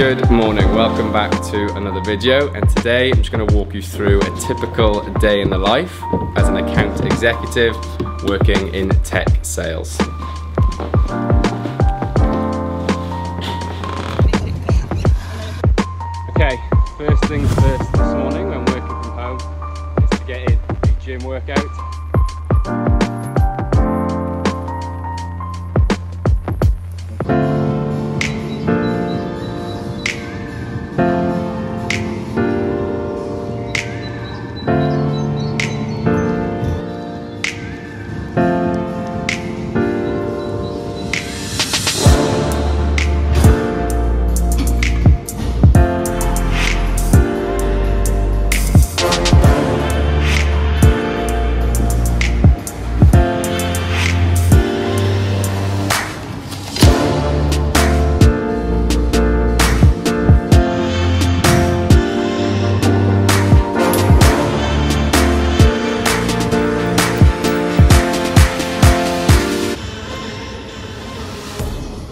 Good morning, welcome back to another video, and today I'm just going to walk you through a typical day in the life as an account executive working in tech sales. Okay, first things first this morning when working from home is to get in a gym workout.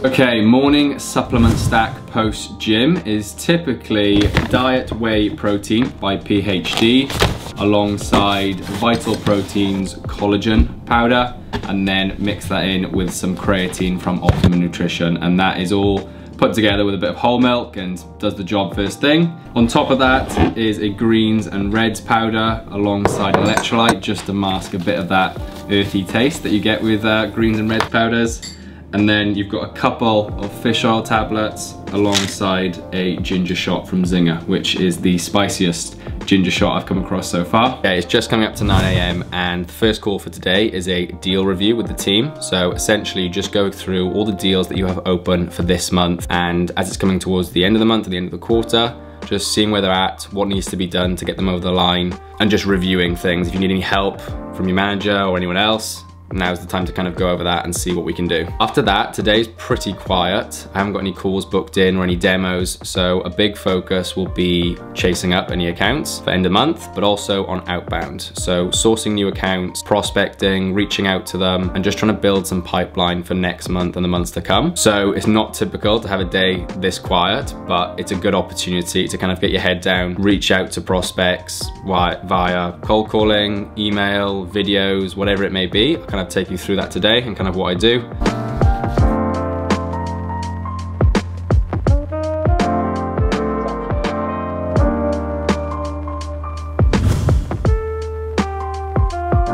Okay, morning supplement stack post gym is typically diet whey protein by PhD alongside Vital Proteins collagen powder, and then mix that in with some creatine from Optimum Nutrition, and that is all put together with a bit of whole milk and does the job first thing. On top of that is a greens and reds powder alongside electrolyte, just to mask a bit of that earthy taste that you get with greens and reds powders. And then you've got a couple of fish oil tablets alongside a ginger shot from Zinger, which is the spiciest ginger shot I've come across so far. Okay, it's just coming up to 9 AM and the first call for today is a deal review with the team. So essentially just go through all the deals that you have open for this month, and as it's coming towards the end of the month, at the end of the quarter, just seeing where they're at, what needs to be done to get them over the line, and just reviewing things. If you need any help from your manager or anyone else, now's the time to kind of go over that and see what we can do. After that, today's pretty quiet. I haven't got any calls booked in or any demos, so a big focus will be chasing up any accounts for end of month, but also on outbound. So sourcing new accounts, prospecting, reaching out to them, and just trying to build some pipeline for next month and the months to come. So it's not typical to have a day this quiet, but it's a good opportunity to kind of get your head down, reach out to prospects via cold calling, email, videos, whatever it may be. I'll take you through that today and kind of what I do.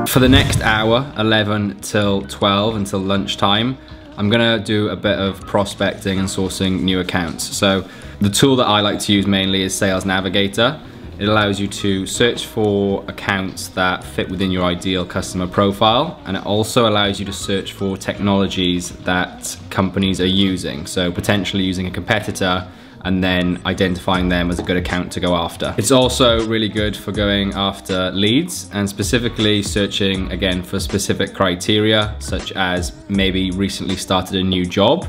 For the next hour, 11 till 12 until lunchtime, I'm gonna do a bit of prospecting and sourcing new accounts. So the tool that I like to use mainly is Sales Navigator. It allows you to search for accounts that fit within your ideal customer profile, and it also allows you to search for technologies that companies are using. So potentially using a competitor and then identifying them as a good account to go after. It's also really good for going after leads and specifically searching again for specific criteria, such as maybe recently started a new job.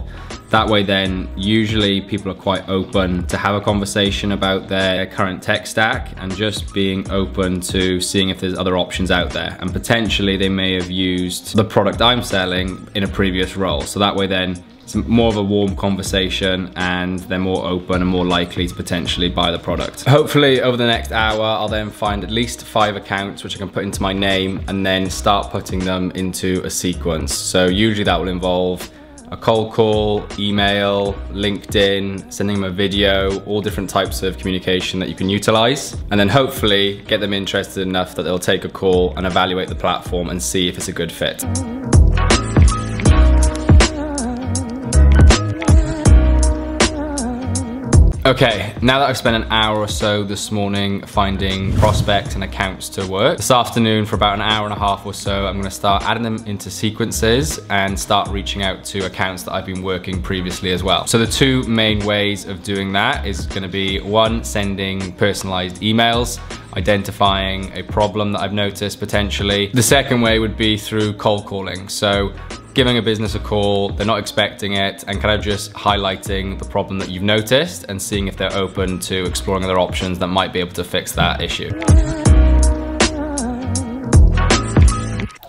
That way then, usually people are quite open to have a conversation about their current tech stack and just being open to seeing if there's other options out there. And potentially they may have used the product I'm selling in a previous role. So that way then, it's more of a warm conversation and they're more open and more likely to potentially buy the product. Hopefully over the next hour, I'll then find at least 5 accounts which I can put into my name and then start putting them into a sequence. So usually that will involve a cold call, email, LinkedIn, sending them a video, all different types of communication that you can utilize, and then hopefully get them interested enough that they'll take a call and evaluate the platform and see if it's a good fit. Okay, now that I've spent an hour or so this morning finding prospects and accounts to work, this afternoon for about an hour and a half or so, I'm gonna start adding them into sequences and start reaching out to accounts that I've been working previously as well. So the two main ways of doing that is gonna be, one, sending personalized emails, identifying a problem that I've noticed potentially. The second way would be through cold calling. So giving a business a call, they're not expecting it, and kind of just highlighting the problem that you've noticed and seeing if they're open to exploring other options that might be able to fix that issue.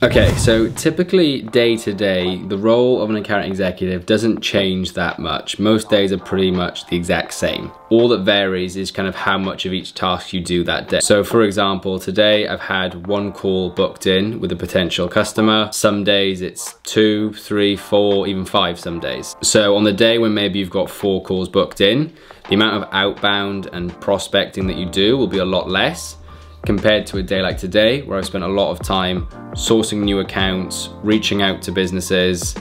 Okay, so typically day to day, the role of an account executive doesn't change that much. Most days are pretty much the exact same. All that varies is kind of how much of each task you do that day. So for example, today I've had 1 call booked in with a potential customer. Some days it's 2, 3, 4, even 5 some days. So on the day when maybe you've got 4 calls booked in, the amount of outbound and prospecting that you do will be a lot less compared to a day like today, where I've spent a lot of time sourcing new accounts, reaching out to businesses,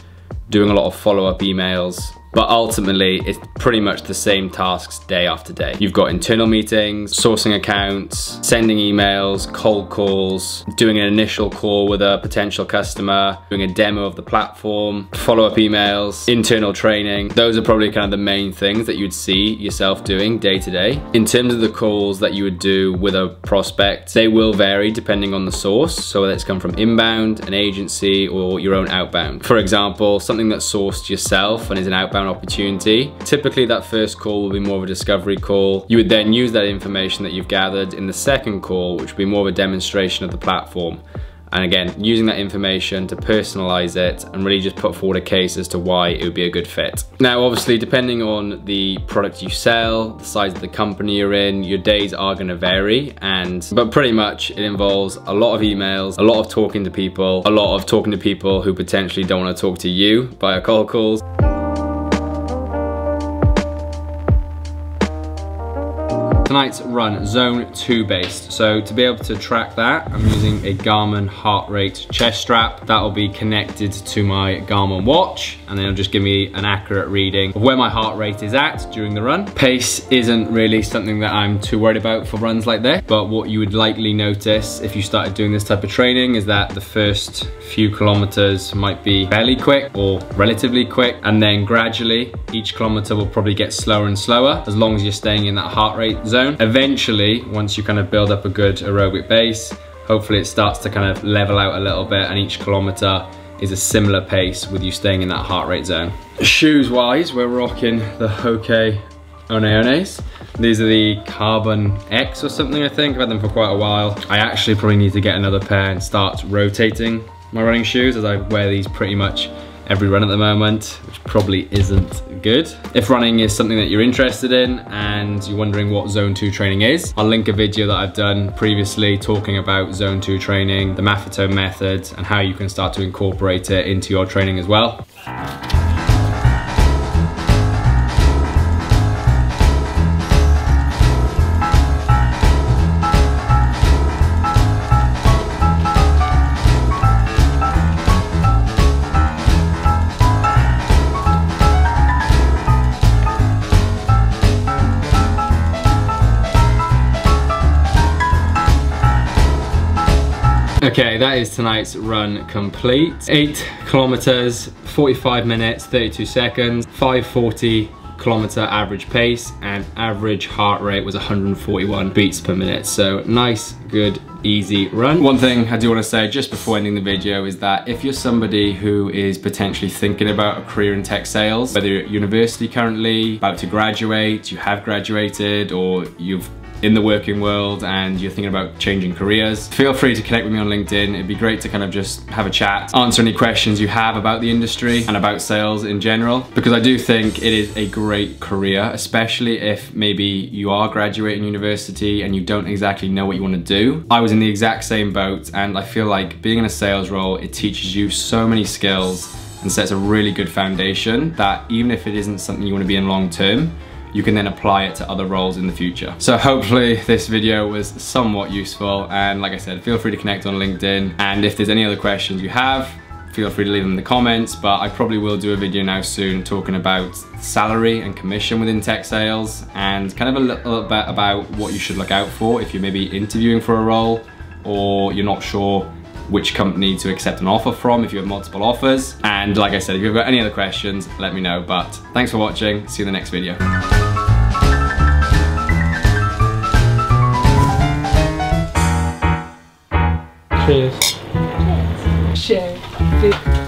doing a lot of follow-up emails. But ultimately, it's pretty much the same tasks day after day. You've got internal meetings, sourcing accounts, sending emails, cold calls, doing an initial call with a potential customer, doing a demo of the platform, follow-up emails, internal training. Those are probably kind of the main things that you'd see yourself doing day to day. In terms of the calls that you would do with a prospect, they will vary depending on the source. So whether it's come from inbound, an agency, or your own outbound. For example, something that's sourced yourself and is an outbound opportunity. Typically that first call will be more of a discovery call. You would then use that information that you've gathered in the second call, which would be more of a demonstration of the platform. And again, using that information to personalize it and really just put forward a case as to why it would be a good fit. Now, obviously, depending on the product you sell, the size of the company you're in, your days are gonna vary. But pretty much it involves a lot of emails, a lot of talking to people, a lot of talking to people who potentially don't wanna talk to you via cold calls. Tonight's run, zone 2 based. So to be able to track that, I'm using a Garmin heart rate chest strap. That will be connected to my Garmin watch, and then it'll just give me an accurate reading of where my heart rate is at during the run. Pace isn't really something that I'm too worried about for runs like this, but what you would likely notice if you started doing this type of training is that the first few kilometers might be fairly quick or relatively quick, and then gradually each kilometer will probably get slower and slower as long as you're staying in that heart rate zone. Eventually, once you kind of build up a good aerobic base, hopefully it starts to kind of level out a little bit, and each kilometer is a similar pace with you staying in that heart rate zone. Shoes wise, we're rocking the Hoka One Ones. These are the Carbon X or something, I think. I've had them for quite a while. I actually probably need to get another pair and start rotating my running shoes, as I wear these pretty much every run at the moment, which probably isn't good. If running is something that you're interested in and you're wondering what zone 2 training is, I'll link a video that I've done previously talking about zone 2 training, the Maffetone method, and how you can start to incorporate it into your training as well. Okay, that is tonight's run complete. 8 kilometers, 45 minutes, 32 seconds, 540 kilometer average pace, and average heart rate was 141 beats per minute. So nice, good, easy run. One thing I do want to say just before ending the video is that if you're somebody who is potentially thinking about a career in tech sales, whether you're at university currently, about to graduate, you have graduated, or you've in the working world and you're thinking about changing careers, feel free to connect with me on LinkedIn. It'd be great to kind of just have a chat, answer any questions you have about the industry and about sales in general, because I do think it is a great career, especially if maybe you are graduating university and you don't exactly know what you want to do. I was in the exact same boat, and I feel like being in a sales role, it teaches you so many skills and sets a really good foundation that even if it isn't something you want to be in long term, you can then apply it to other roles in the future. So hopefully this video was somewhat useful, and like I said, feel free to connect on LinkedIn, and if there's any other questions you have, feel free to leave them in the comments. But I probably will do a video now soon talking about salary and commission within tech sales, and kind of a little bit about what you should look out for if you're maybe interviewing for a role or you're not sure which company to accept an offer from if you have multiple offers. And like I said, if you've got any other questions, let me know. But thanks for watching, see you in the next video. Cheers. Cheers. Cheers.